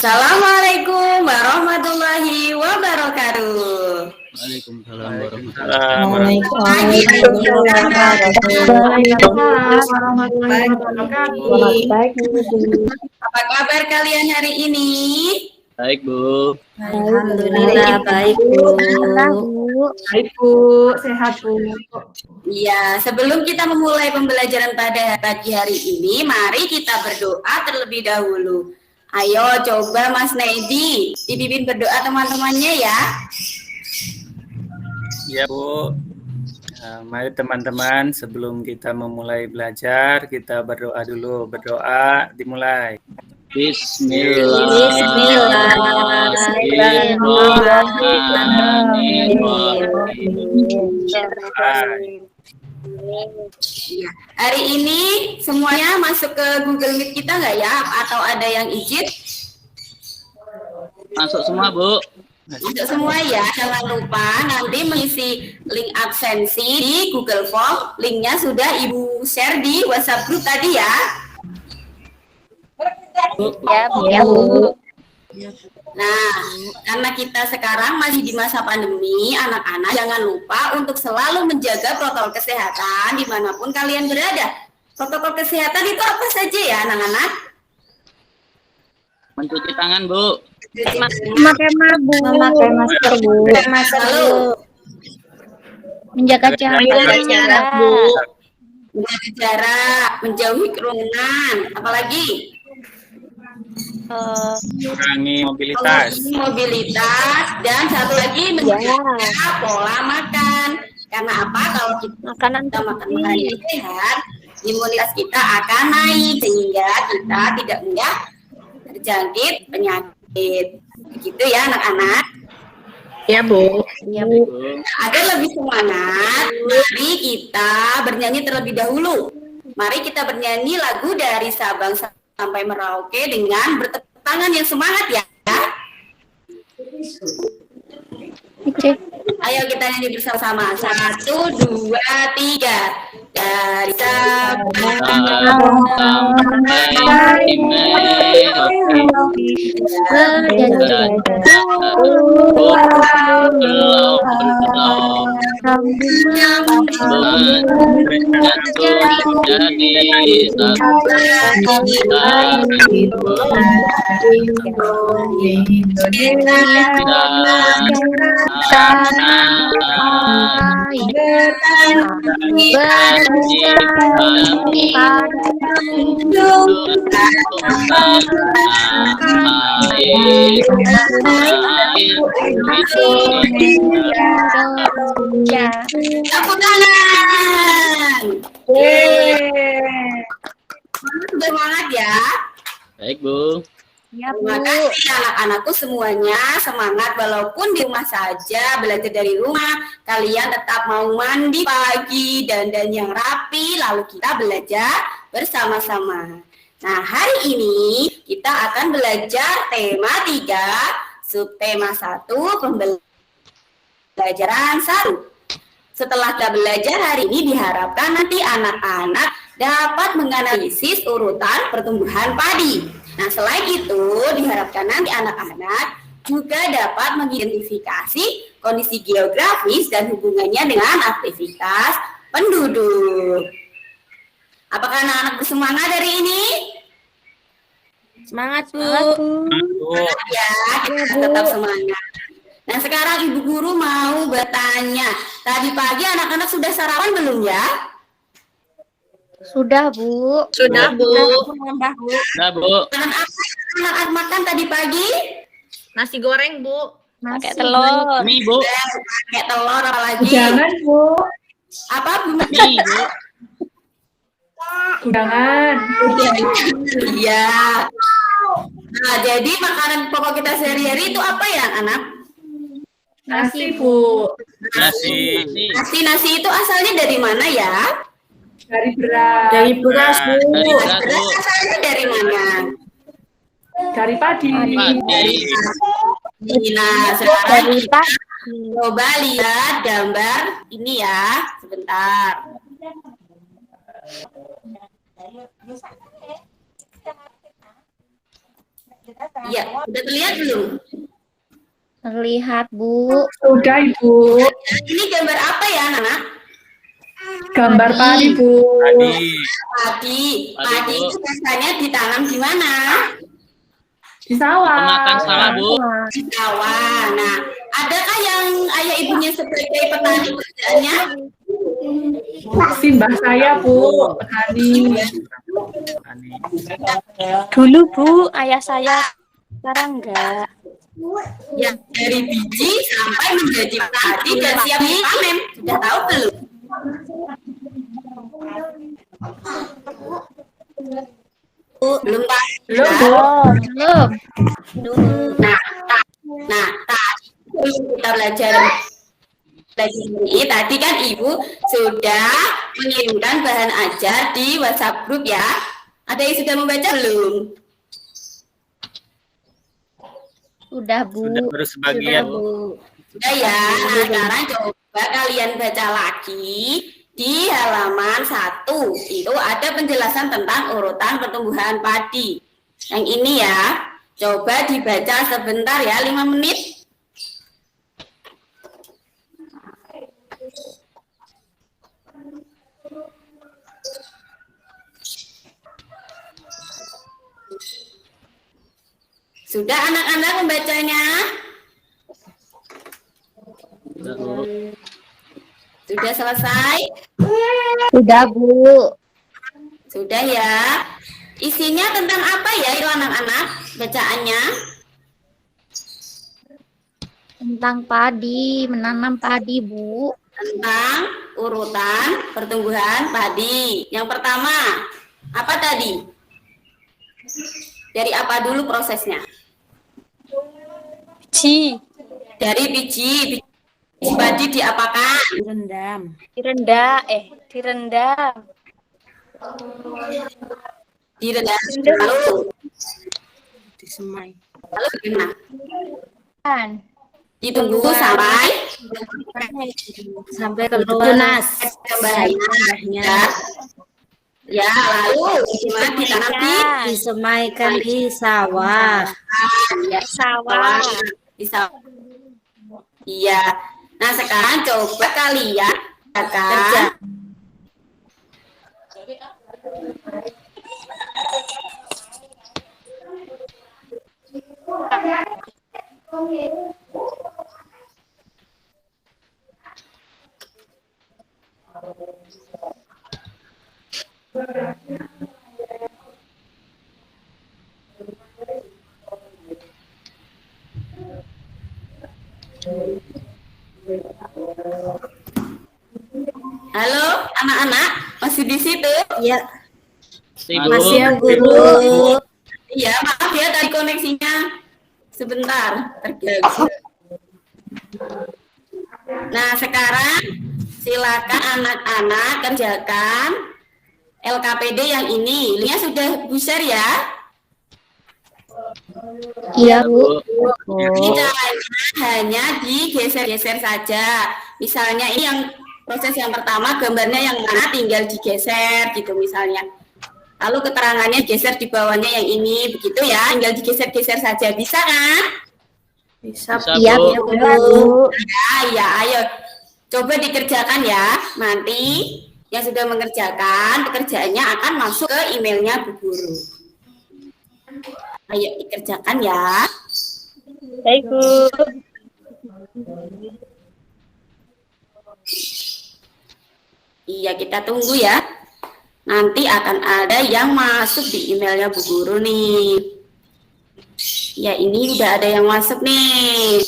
Assalamualaikum warahmatullahi wabarakatuh. Waalaikumsalam warahmatullahi wabarakatuh. Apa kabar kalian hari ini? Baik, Bu. Alhamdulillah baik, Bu. Baik, Bu. Sehat, Bu. Iya, sebelum kita memulai pembelajaran pada pagi hari ini, mari kita berdoa terlebih dahulu. Ayo coba Mas Nedi dipimpin berdoa teman-temannya ya. Ya, Bu. Mari teman-teman, sebelum kita memulai belajar, kita berdoa dulu. Berdoa dimulai. Bismillahirrahmanirrahim. Hari ini semuanya masuk ke Google Meet kita nggak ya? Atau ada yang izin? Masuk semua, Bu. Masuk semua ya. Jangan lupa nanti mengisi link absensi di Google Form. Linknya sudah Ibu share di WhatsApp group tadi ya. Ya, Bu. Nah, karena kita sekarang masih di masa pandemi, anak-anak jangan lupa untuk selalu menjaga protokol kesehatan dimanapun kalian berada. Protokol kesehatan itu apa saja ya, anak-anak? Mencuci tangan, Bu. Memakai masker, Bu. Lalu Menjaga jarak, Bu. menjaga jarak, menjauhi kerumunan, apalagi Kurangi mobilitas. mobilitas, dan satu lagi menjaga pola makan. Karena apa? Kalau kita Makanan makan makanan sehat, imunitas kita akan naik sehingga kita tidak mudah terjangkit penyakit. Begitu ya anak-anak. Ya, Bu. Agar lebih semangat, mari kita bernyanyi terlebih dahulu. Mari kita bernyanyi lagu dari Sabang sampai Merauke dengan bertepuk tangan yang semangat ya. Ayo kita nyanyi bersama-sama. 1, 2, 3. Dari Sabang tepuk tangan. Semangat ya. Baik, Bu. Terima kasih anak-anakku semuanya, semangat walaupun di rumah saja, belajar dari rumah, kalian tetap mau mandi pagi, dandan yang rapi, lalu kita belajar bersama-sama. Nah, hari ini kita akan belajar tema 3, subtema 1, pembelajaran 1. Setelah kita belajar hari ini diharapkan nanti anak-anak dapat menganalisis urutan pertumbuhan padi. Nah, selain itu diharapkan nanti anak-anak juga dapat mengidentifikasi kondisi geografis dan hubungannya dengan aktivitas penduduk. Apakah anak-anak bersemangat hari ini? Semangat, Bu. Ya, kita tetap semangat. Nah, sekarang Ibu Guru mau bertanya. Tadi pagi anak-anak sudah sarapan belum ya? Sudah, Bu. Sudah, Bu. Nah, Bu. Makan apa anak-anak makan tadi pagi? Nasi goreng, Bu. Pakai telur. Mie, Bu. Pakai telur apa lagi? Jangan, Bu. Apa? Mie, Bu. Undangan. Iya. Nah, jadi makanan pokok kita sehari-hari itu apa ya, anak? Nasi, Bu. Nasi. Nasi itu asalnya dari mana ya? Dari beras. Dari beras, Bu. Dari beras, Bu. Beras asalnya dari mana? Dari padi. Nah, sekarang kita coba lihat gambar ini ya, sebentar. Iya, udah terlihat belum? Terlihat, Bu. Sudah, Ibu. Ini gambar apa ya, anak? Gambar padi, Bu. Tadi Padi. Padi itu biasanya ditanam di mana? Di sawah. Makan sawah, Bu. Di sawah. Nah, adakah yang ayah ibunya sebagai petani kerjaannya? Simbah saya, Bu. Petani. Ani. Dulu, Bu, ayah saya. Sekarang enggak. Ya, dari biji sampai menjadi padi dan siap dipanen. Sudah tahu belum? Belum tahu. Belum, Bu. Belum. Nah, tadi kita belajar ini tadi kan Ibu sudah mengirimkan bahan ajar di WhatsApp grup ya. Ada yang sudah membaca belum? Sudah, Bu. Sudah baru sebagian. Sudah ya. Nah, sekarang coba kalian baca lagi di halaman 1. Itu ada penjelasan tentang urutan pertumbuhan padi. Yang ini ya. Coba dibaca sebentar ya, 5 menit. Sudah anak-anak membacanya? Sudah selesai? Sudah, Bu. Sudah ya. Isinya tentang apa ya itu anak-anak bacaannya? Tentang padi, menanam padi, Bu. Tentang urutan pertumbuhan padi. Yang pertama, apa tadi? Dari apa dulu prosesnya? Biji. Dari biji padi diapakan? Direndam. Direndam. Lalu Disemai. gimana? Kan. Ditunggu sampai keluar tunas. Kembalinya. Ya, lalu gimana ditanam Disemaikan di sawah. ya, Sawah. di sawah. Iya. Nah, sekarang coba kalian kerja. Halo, anak-anak, masih di situ? Iya. Ibu. Masih ya, Guru. Iya, maaf ya tadi koneksinya sebentar terganggu. Nah, sekarang silakan anak-anak kerjakan LKPD yang ini. Linknya sudah share ya. Iya, Bu. Ini caranya hanya digeser-geser saja. Misalnya ini yang proses yang pertama, gambarnya yang mana tinggal digeser gitu misalnya. Lalu keterangannya geser di bawahnya yang ini, begitu ya. Tinggal digeser-geser saja, bisa kan? Bisa, Iya, Bu. Bu. Ya, ayo. Coba dikerjakan ya. Nanti yang sudah mengerjakan, pekerjaannya akan masuk ke emailnya Bu Guru. Ayo dikerjakan ya. Baik, Bu. Iya, kita tunggu ya. Nanti akan ada yang masuk di emailnya Bu Guru nih. Ya, ini udah ada yang masuk nih.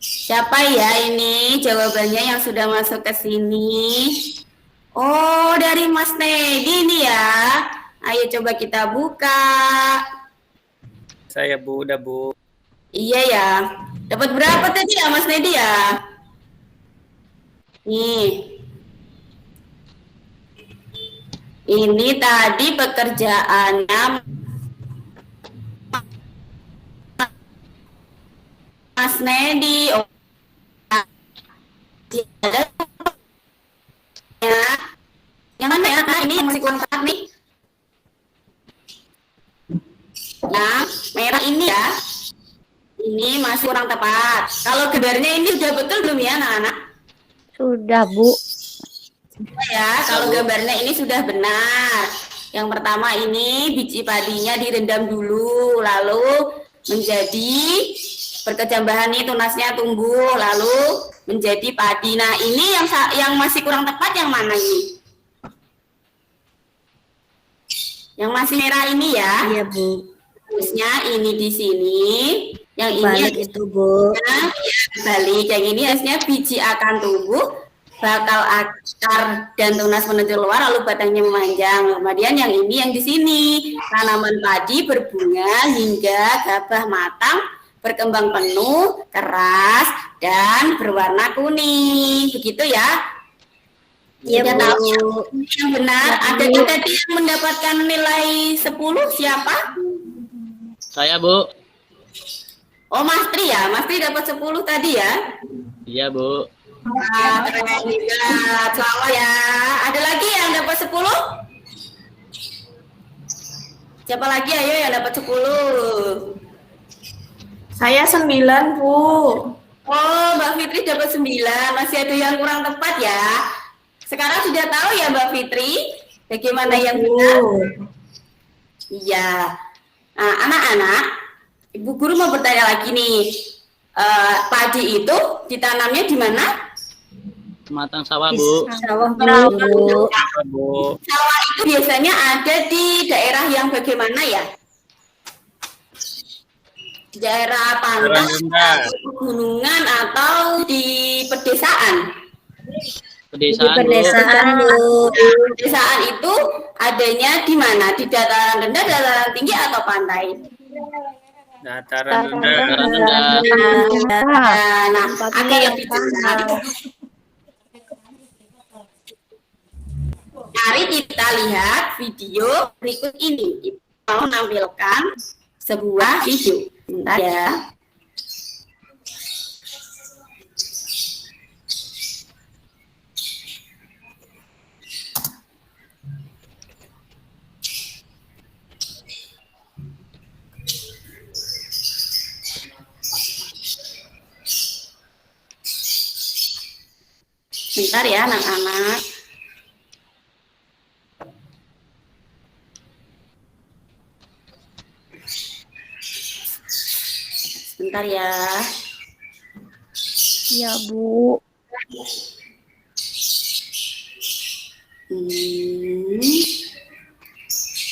Siapa ya ini jawabannya yang sudah masuk ke sini? Oh, dari Mas Nedi nih ya. Ayo coba kita buka. Saya Bu, udah Bu. Iya ya. Dapat berapa tadi ya Mas Nedi ya? Nih. Ini tadi pekerjaannya Mas Nedi. Oh, ada ya. Yang mana ya? Nah, ini yang masih kontak nih. Nah, merah ini ya. Ini masih kurang tepat. Kalau gambarnya ini sudah betul belum ya anak-anak? Sudah, Bu. Ya, kalau gambarnya ini sudah benar. Yang pertama ini biji padinya direndam dulu, lalu menjadi berkecambahan nih, tunasnya tumbuh, lalu menjadi padi. Nah, ini yang masih kurang tepat yang mana ini? Yang masih merah ini ya? Iya, Bu. Harusnya ini di sini. Yang ini Balik itu, Bu. balik. Yang ini harusnya biji akan tumbuh, bakal akar dan tunas menuju luar, lalu batangnya memanjang. Kemudian yang ini yang di sini, tanaman padi berbunga hingga gabah matang, berkembang penuh, keras, dan berwarna kuning. Begitu ya? Iya, Sudah Bu. tahu yang benar. Ada yang tadi yang mendapatkan nilai 10 siapa? Saya, Bu. Oh, Mas Tri ya? Mas Tri dapat 10 tadi ya? Iya, Bu. Nah, keren juga. Selamat ya. Ada lagi yang dapat 10? Siapa lagi ayo yang dapat 10? Saya 9, Bu. Oh, Mbak Fitri dapat 9. Masih ada yang kurang tepat ya. Sekarang sudah tahu ya Mbak Fitri bagaimana yang benar? Iya. Nah, anak-anak, Ibu Guru mau bertanya lagi nih. Padi itu ditanamnya di mana? Matang sawah, Bu. Sawah, Bu. Bu. Sawah itu biasanya ada di daerah yang bagaimana ya? Di daerah pantai, rendah. pegunungan atau di pedesaan? Di Pedesaan, Bu. pedesaan, Bu. Pedesaan itu adanya di mana? Di dataran rendah, dataran tinggi atau pantai? Dataran rendah. Dataran rendah. Nah, agar lebih jelas, mari kita lihat video berikut ini. Kita mau menampilkan sebuah video. Bentar ya. Bentar ya anak-anak. Bentar ya. Iya, Bu.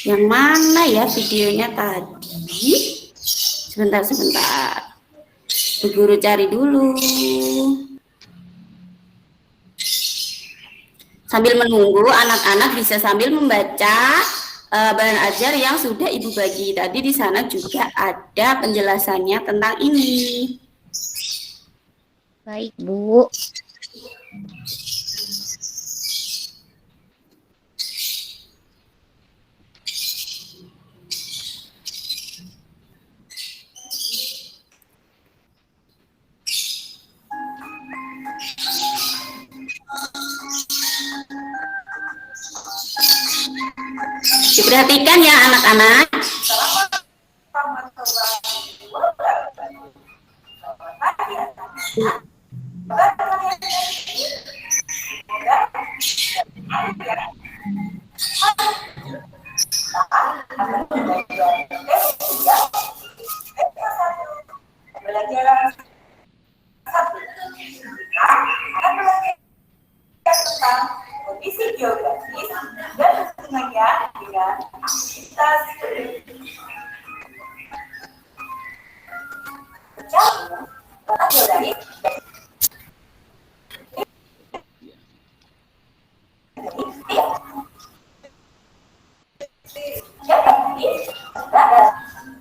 Yang mana ya videonya tadi? Sebentar. Bu Guru cari dulu. Sambil menunggu, anak-anak bisa sambil membaca bahan ajar yang sudah Ibu bagi. Tadi di sana juga ada penjelasannya tentang ini. Baik, Bu. Diperhatikan ya anak-anak. Kondisi geografis dan hubungannya dengan aktivitas berjalan berasal dari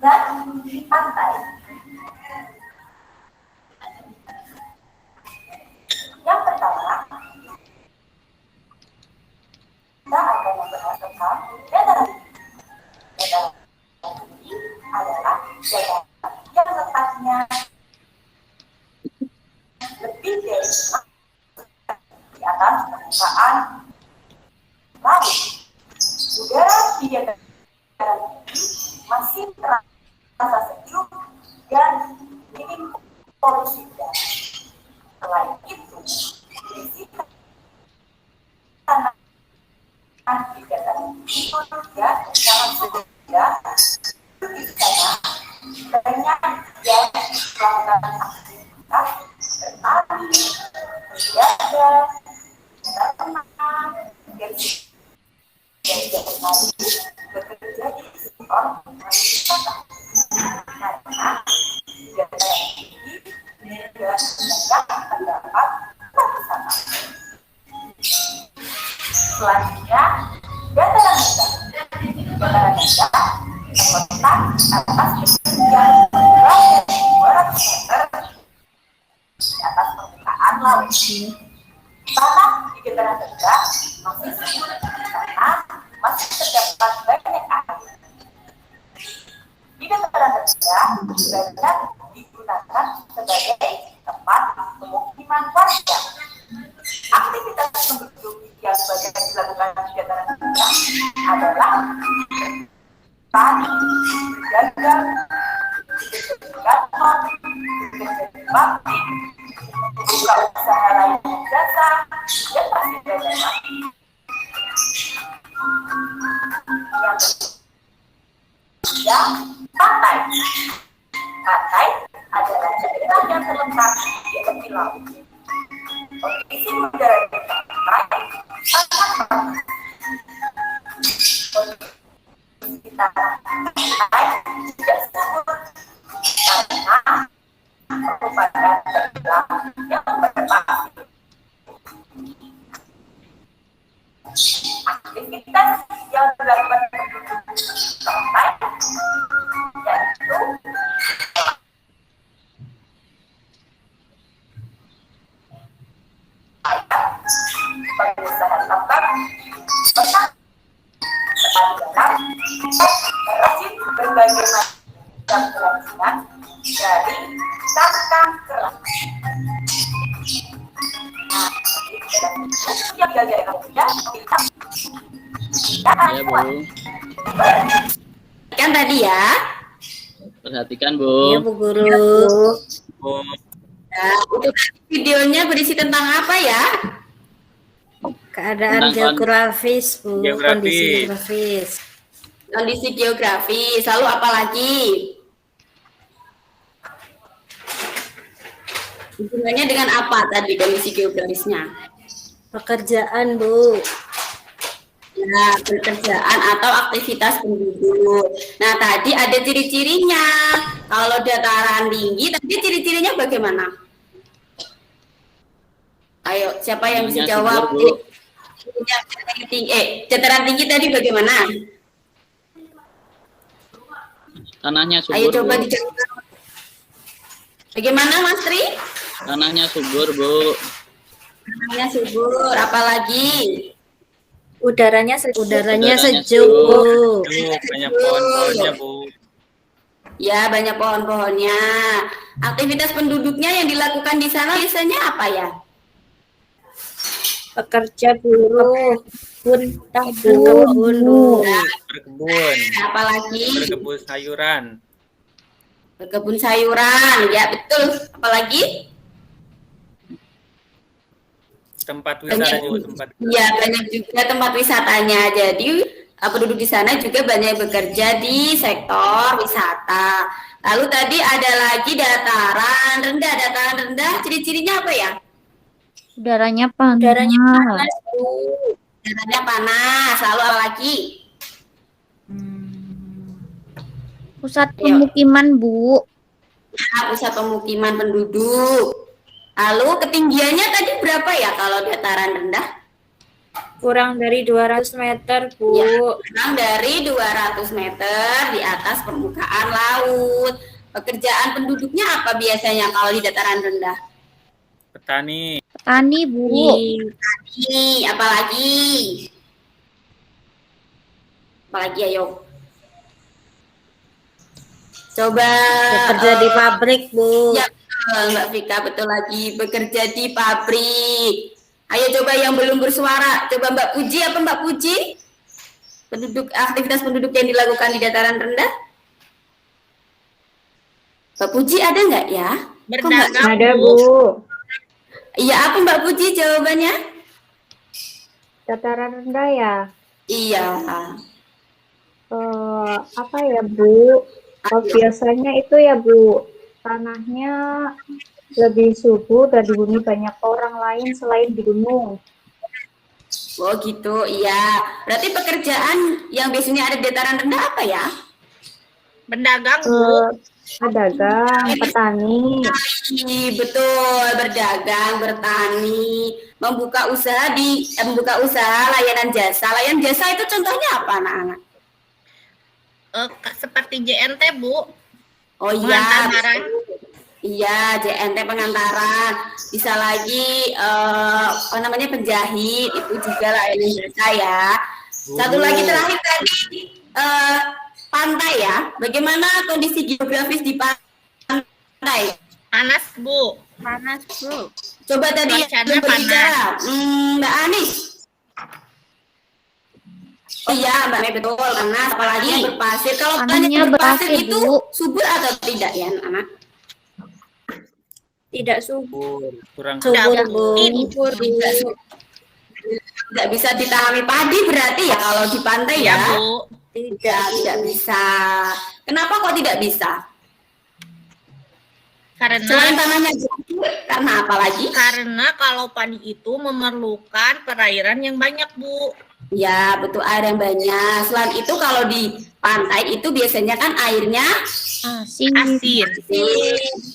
dan pantai. Yang pertama, kita akan membahas tentang dataran tinggi. Dataran tinggi adalah dataran yang letaknya lebih dari di atas permukaan laut. Udara di dataran tinggi masih terasa rasa sejuk, dan minim polusi udara. Selain itu, kondisi tanah di dataran tinggi juga sangat sehingga di sana banyak yang melakukan aktivitas bertani, berjaga, berenang, dan bekerja di sektor pariwisata karena di dataran tinggi juga banyak terdapat wisata. Selanjutnya, dataran rendah. Dataran rendah terletak atas ketinggian 200 meter di atas permukaan laut. Tanah di dataran rendah masih subur karena masih terdapat banyak air. Di dataran rendah banyak digunakan sebagai tempat pemukiman warga. Aktivitas penduduk yang banyak dilakukan di dataran rendah adalah tani, berdagang, kantor, pabrik, membuka usaha lain jasa, dan masih banyak lagi. Yang pantai. Pantai adalah daerah yang terletak di tepi laut. Kondisi udara di pantai sangat panas. Kondisi tanah pantai tidak subur karena merupakan daerah yang berpasir. Aktivitas yang dilakukan penduduk pantai yaitu pengusaha tambang, petani, garam, merajut berbagai macam kerajinan dari tangkang kerang. Yang gagal kemudian kita Iya, Bu. Kan tadi ya. Perhatikan, Iya, Bu. Bu Guru. Nah, untuk videonya berisi tentang apa ya? Keadaan Tentang geografis, Bu. Geografis. Kondisi geografis. Kondisi geografis. Lalu apa lagi? Hubungannya dengan apa tadi kondisi geografisnya? Pekerjaan, Bu. Nah, pekerjaan atau aktivitas penduduk. Nah, tadi ada ciri-cirinya. Kalau dataran tinggi, tadi ciri-cirinya bagaimana? Ayo, siapa yang bisa Tanahnya jawab? subur, Bu. Dataran tinggi tadi bagaimana? Tanahnya subur, Ayo coba Bu. dijawab. Bagaimana, Mas Tri? Tanahnya subur, Bu. Tanahnya subur, apalagi? Udaranya sejuk, sejuk. Bu. Banyak pohon-pohonnya, Bu. Ya, banyak pohon-pohonnya. Aktivitas penduduknya yang dilakukan di sana biasanya apa ya? Pekerja buruh, berkebun, Bu. Berkebun, Apalagi? berkebun sayuran, Berkebun sayuran, ya betul. Apalagi? tempat wisata juga tempat. Ya, banyak juga tempat wisatanya. Jadi penduduk di sana juga banyak bekerja di sektor wisata. Lalu tadi ada lagi dataran rendah. Dataran rendah ciri-cirinya apa ya? Udaranya panas. Udaranya panas, Bu. Dataranya panas. Lalu apa lagi? Pusat Ayo. pemukiman, Bu. Nah, pusat pemukiman penduduk. Lalu ketinggiannya tadi berapa ya kalau dataran rendah? Kurang dari 200 meter, Bu. Ya, kurang dari 200 meter di atas permukaan laut. Pekerjaan penduduknya apa biasanya kalau di dataran rendah? Petani, Petani, Bu. Ini apalagi? Apalagi ayo. Coba Bekerja di pabrik, Bu. ya, Mbak Vika, betul lagi bekerja di pabrik. Ayo coba yang belum bersuara, coba Mbak Puji apa Mbak Puji? Aktivitas penduduk yang dilakukan di dataran rendah? Mbak Puji ada nggak ya? Kok nggak? Berdagang, Ada, Bu. Bu. Iya, apa Mbak Puji jawabannya? Dataran rendah ya. Iya. Apa ya, Bu? Biasanya itu ya, Bu, tanahnya lebih subur dan dihuni banyak orang lain selain di gunung. Oh gitu, iya. Berarti pekerjaan yang biasanya ada di dataran rendah apa ya? Berdagang, Bu. Pedagang, petani. Betul, berdagang, bertani, membuka usaha layanan jasa. Layanan jasa itu contohnya apa, anak-anak? Seperti JNT, Bu. Oh iya, Pengantaran. iya, JNT pengantaran. Bisa lagi apa namanya penjahit, itu juga layanan jasa ya. Satu lagi terakhir tadi pantai ya. Bagaimana kondisi geografis di pantai? Panas, Bu. Panas, Bu. Coba tadi Cuacanya yang berbicara, Mbak Anis. Oh iya, Mbak Mei, betul. Panas, apalagi yang berpasir. Kalau Tanahnya tanahnya berpasir berpasir, itu Bu. subur atau tidak ya, anak? Tidak subur. Kurang Subur, Bu. Subur, Bu. Tidak bisa ditanami padi berarti ya kalau di pantai Iya, ya? Bu. Tidak bisa. Kenapa kok tidak bisa? Selain Karena tanahnya subur, karena apa lagi? karena kalau padi itu memerlukan perairan yang banyak, Bu. Ya, betul, air yang banyak. Selain itu kalau di pantai itu biasanya kan airnya Asin. Asin.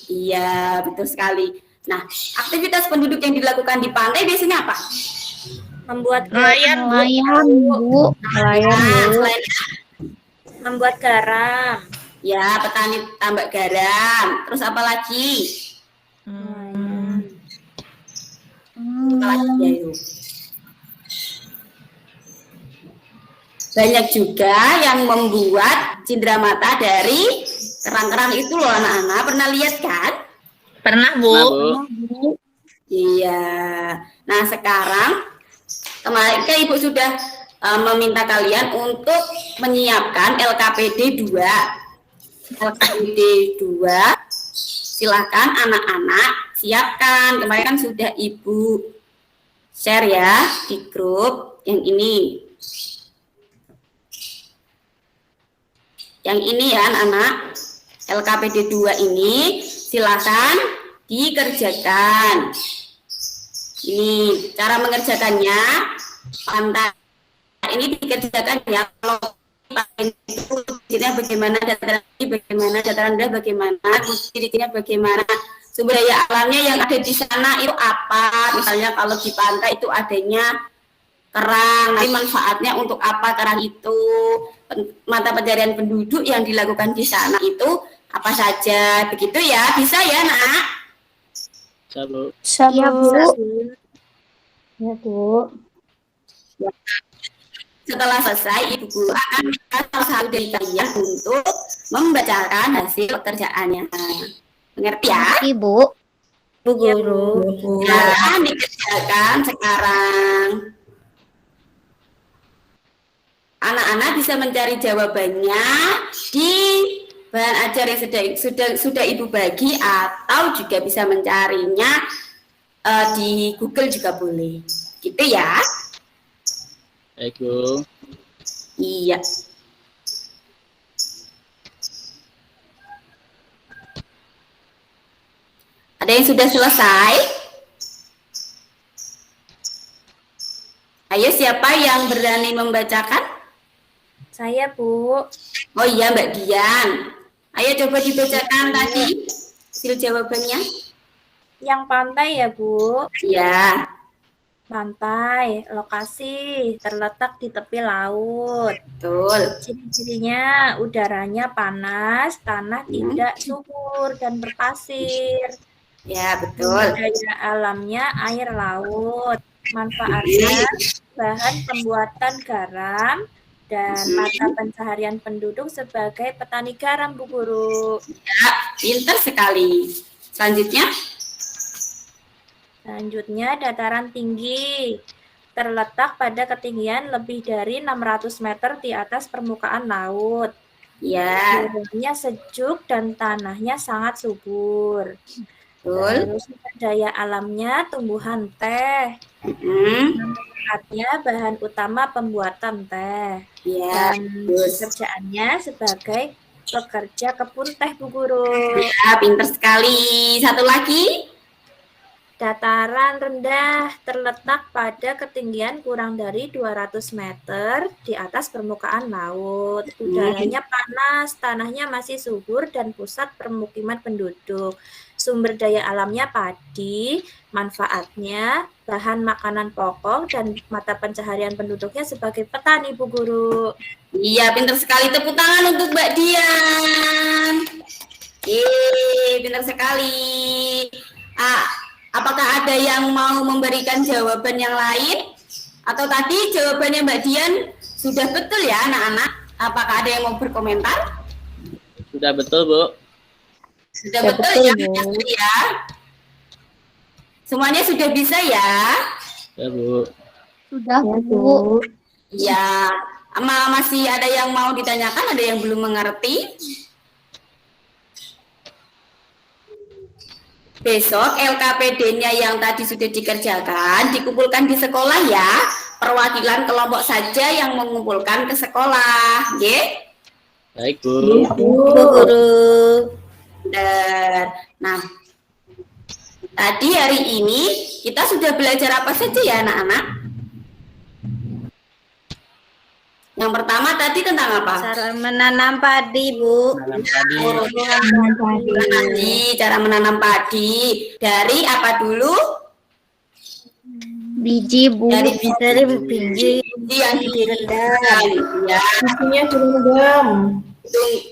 iya, betul sekali. Nah, aktivitas penduduk yang dilakukan di pantai biasanya apa? Membuat Nelayan, nelayan, Bu. Nelayan, Nah, Bu. selain membuat garam. ya petani tambak garam. Terus apa lagi? Apa lagi ya itu? Banyak juga yang membuat cindera mata dari kerang-kerang itu loh anak-anak. Pernah lihat kan? Pernah, Bu. Nah, Bu. Iya. Nah sekarang kemarin kan Ibu sudah meminta kalian untuk menyiapkan LKPD 2. LKPD 2. Silahkan anak-anak siapkan. Kemarin kan sudah Ibu share ya di grup yang ini. Yang ini ya anak-anak, LKPD 2 ini silakan dikerjakan. Ini cara mengerjakannya, pantai ini dikerjakan ya. Kalau itu cirinya bagaimana, dataran tinggi bagaimana, dataran rendah bagaimana, ciri-cirinya bagaimana, sumber daya alamnya yang ada di sana itu apa. Misalnya kalau di pantai itu adanya kerang, nanti manfaatnya untuk apa kerang itu, mata pencarian penduduk yang dilakukan di sana itu apa saja, begitu ya, bisa ya nak? Bisa, Bu. Iya, Bu. Bisa. Ya, Bu. Setelah selesai, Ibu Guru akan minta salah satu dari kalian untuk membacakan hasil pekerjaannya. Mengerti ya? Iya, Bu. Bu Guru. Nah, dikerjakan sekarang. Anak-anak bisa mencari jawabannya di bahan ajar yang sudah Ibu bagi, atau juga bisa mencarinya di Google juga boleh. Gitu ya? Baik, Bu. Iya. Ada yang sudah selesai? Ayo, siapa yang berani membacakan? Saya, Bu. Oh iya, Mbak Dian. Ayo coba dibacakan tadi hasil jawabannya. Yang pantai ya, Bu. Ya, Pantai, lokasi, terletak di tepi laut. betul. Ciri-cirinya udaranya panas, tanah tidak subur dan berpasir. Ya, betul. Sumber daya alamnya air laut. Manfaatnya bahan pembuatan garam dan mata pencaharian penduduk sebagai petani garam, Bu Guru. Pintar sekali. Selanjutnya, Selanjutnya, dataran tinggi. Terletak pada ketinggian lebih dari 600 meter di atas permukaan laut. Ya, Udaranya sejuk dan tanahnya sangat subur. betul. Terus sumber daya alamnya tumbuhan teh. Mm-mm. Manfaatnya bahan utama pembuatan teh. Ya, Dan bagus. pekerjaannya sebagai pekerja kebun teh, Bu Guru. Ya, pinter sekali. Satu lagi. Dataran rendah terletak pada ketinggian kurang dari 200 meter di atas permukaan laut. Udaranya panas, tanahnya masih subur, dan pusat permukiman penduduk. Sumber daya alamnya padi, manfaatnya bahan makanan pokok, dan mata pencaharian penduduknya sebagai petani, Bu Guru. Iya, pinter sekali. Tepuk tangan untuk Mbak Dian. Pinter sekali. Apakah ada yang mau memberikan jawaban yang lain? Atau tadi jawabannya Mbak Dian sudah betul ya anak-anak? Apakah ada yang mau berkomentar? Sudah betul, Bu. Sudah betul ya, ya. Semuanya sudah bisa ya? Ya, Bu. Sudah, Ya, Bu. Bu. Ya. Masih ada yang mau ditanyakan? Ada yang belum mengerti? Besok LKPD-nya yang tadi sudah dikerjakan dikumpulkan di sekolah ya. Perwakilan kelompok saja yang mengumpulkan ke sekolah, nggih? Baik, Bu. Guru. Nah, tadi hari ini kita sudah belajar apa saja ya anak-anak? Yang pertama tadi tentang apa? Cara menanam padi, Bu. Menanam padi. Cara menanam padi. Dari apa dulu? Biji, Bu. Dari biji yang direndam. Ya, Bijinya direndam.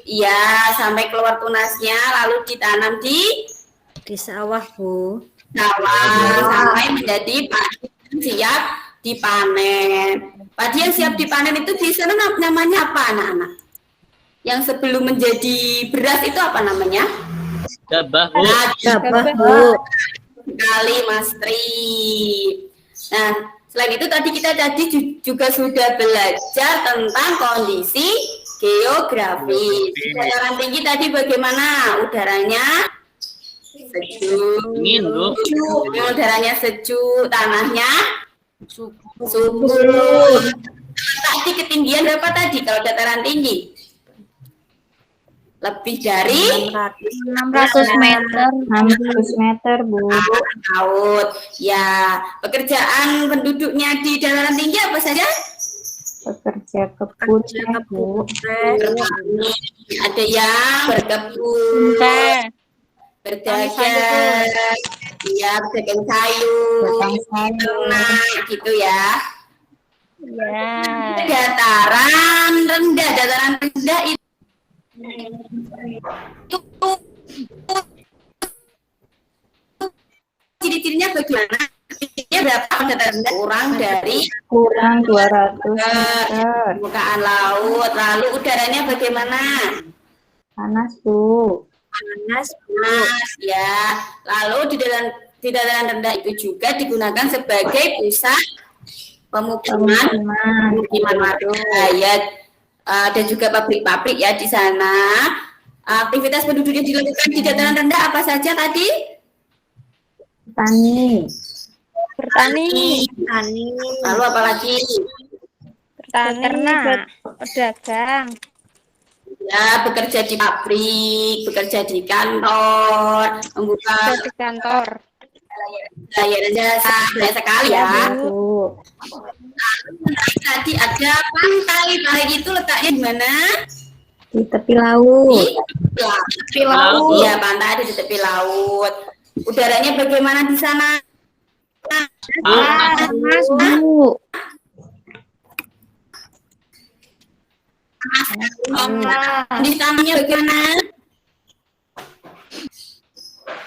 iya, sampai keluar tunasnya, lalu ditanam di Sawah, Bu. sawah sampai menjadi padi yang siap dipanen. Padi yang siap dipanen itu di sana namanya apa anak-anak? Yang sebelum menjadi beras itu apa namanya? Gabah, Bu. Gabah, Bu. Sekali Mas Tri. Nah, selain itu tadi kita juga sudah belajar tentang kondisi geografi. Dataran tinggi tadi bagaimana? Udaranya sejuk. Dingin, Bu. Udaranya sejuk, tanahnya subur. Tadi ketinggian berapa tadi kalau dataran tinggi? Lebih dari 600 meter. 600 meter, Bu. laut. Ya, pekerjaan penduduknya di dataran tinggi apa saja? Pekerja kebun teh, Bu. Bertani, ada yang berkebun, berdagang, ya berdagang sayur, Batang sayur. ternak gitu ya. Ya. Dataran rendah itu ciri-cirinya bagaimana? Ciri-cirinya berapa dataran rendah? Kurang dari Kurang 200 meter. permukaan laut. Lalu udaranya bagaimana? Panas, Bu. Panas, Panas ya. Lalu di dataran rendah itu juga digunakan sebagai pusat pemukiman warga ya, dan juga pabrik-pabrik ya di sana. Aktivitas penduduk yang dilakukan di dataran rendah apa saja tadi? Petani. Bertani, Lalu apa lagi? beternak, pedagang. Ya, bekerja di pabrik, bekerja di kantor, membuka Di kantor. layanan jasa, banyak sekali ya. Bu. Tadi ada pantai, pantai itu letaknya di mana? Di tepi laut. Di tepi laut. Ya, pantai ada di tepi laut. Udaranya bagaimana di sana? Panas, Bu. Di tanahnya bagaimana?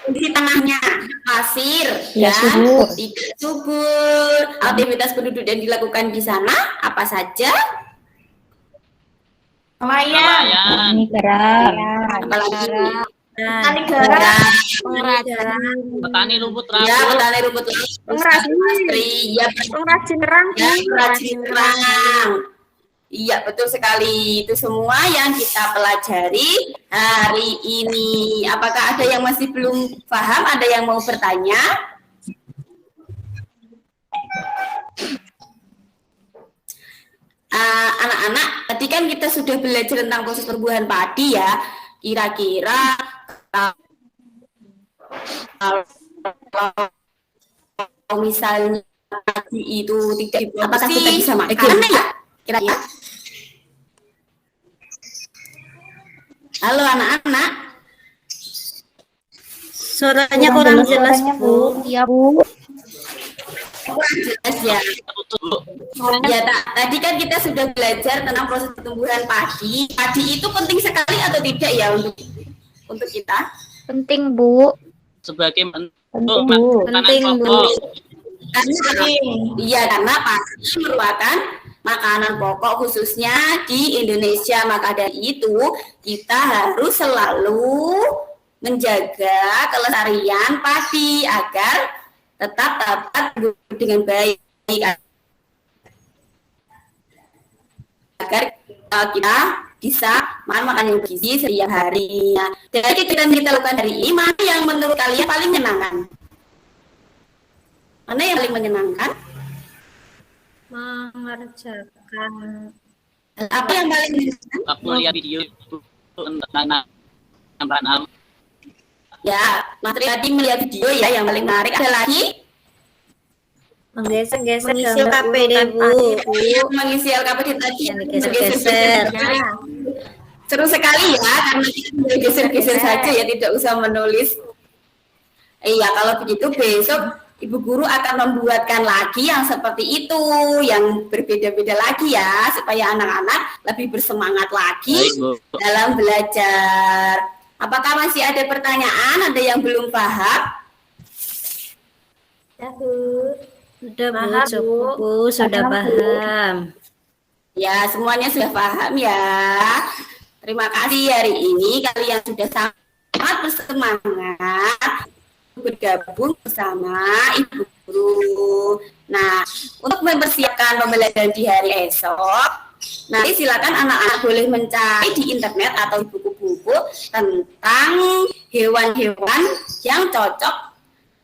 Di tanahnya pasir, Ya, ya, subur. tidak subur. Aktivitas penduduk yang dilakukan di sana apa saja? Nelayan. Nelayan. Ini kerang. Apalagi Petani garam. pengrajin, Petani rumput ya, laut. petani rumput laut, Pengrajin. ya, Pengrajin kerang, ya, pengrajin kerang. Iya, betul sekali. Itu semua yang kita pelajari hari ini. Apakah ada yang masih belum paham? Ada yang mau bertanya? Anak-anak, tadi kan kita sudah belajar tentang proses perbuahan padi ya. Kira-kira kalau misalnya padi itu tidak apakah kita bisa makan ya? Kira-kira. Halo anak-anak. Suaranya kurang jelas, Bu. Iya, Bu. Jelas ya. Ya, tadi kan kita sudah belajar tentang proses pertumbuhan padi. Padi itu penting sekali atau tidak ya untuk kita? Penting, Bu. Sebagai Penting, Bu. Penting, Bu. Karena padi merupakan makanan pokok khususnya di Indonesia. Maka dari itu kita harus selalu menjaga kelestarian padi agar tetap dapat dengan baik, agar kita bisa makan yang bergizi setiap hari. Nah, jadi kita lakukan hari ini, mana yang menurut kalian paling menyenangkan? Mana yang paling menyenangkan? Mengerjakan. Apa yang paling menyenangkan? Aku lihat video itu tentang alam. Ya, materi tadi melihat video ya, yang paling menarik. Ada lagi? Mengisi gambar KPD, Bu. Mengisi LKPD tadi. Yang digeser-geser. Seru sekali ya, karena kita geser-geser saja ya, tidak usah menulis. Iya, kalau begitu besok Ibu Guru akan membuatkan lagi yang seperti itu, yang berbeda-beda lagi ya, supaya anak-anak lebih bersemangat lagi dalam belajar. Apakah masih ada pertanyaan? Ada yang belum paham? Ya, Bu. Sudah, Bu. Cukup, Bu. Sudah paham. Ya, semuanya sudah paham ya. Terima kasih hari ini kalian sudah sangat bersemangat bergabung bersama Ibu Guru. Nah, untuk mempersiapkan pembelajaran di hari esok, nanti silakan anak-anak boleh mencari di internet atau di buku-buku tentang hewan-hewan yang cocok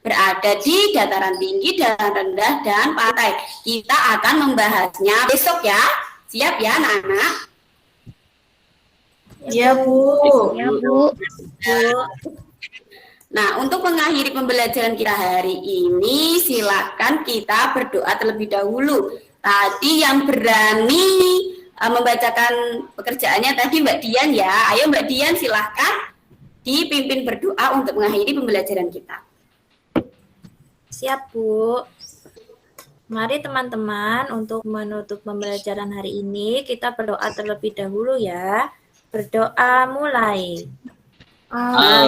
berada di dataran tinggi, dataran rendah, dan pantai. Kita akan membahasnya besok ya. Siap ya anak-anak? Ya, Bu. Ya, Bu. Nah, untuk mengakhiri pembelajaran kita hari ini, silakan kita berdoa terlebih dahulu. Tadi yang berani membacakan pekerjaannya tadi Mbak Dian ya. Ayo Mbak Dian silahkan dipimpin berdoa untuk mengakhiri pembelajaran kita. Siap, Bu. Mari teman-teman, untuk menutup pembelajaran hari ini, kita berdoa terlebih dahulu ya. Berdoa mulai. Doa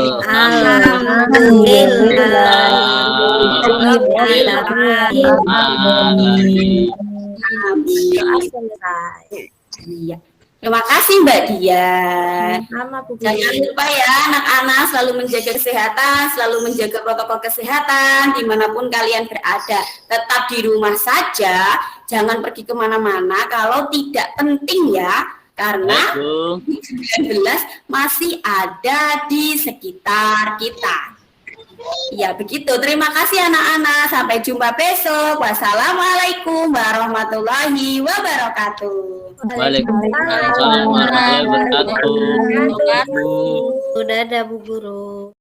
selesai. Iya. Terima kasih Mbak Dian. Sama, Bu. Jangan lupa ya anak-anak selalu menjaga kesehatan, selalu menjaga protokol kesehatan dimanapun kalian berada. Tetap di rumah saja, jangan pergi kemana-mana kalau tidak penting ya. Karena COVID-19 masih ada di sekitar kita. Ya begitu, terima kasih anak-anak. Sampai jumpa besok. Wassalamualaikum warahmatullahi wabarakatuh. Waalaikumsalam warahmatullahi wabarakatuh. Sudah ada, Bu Guru.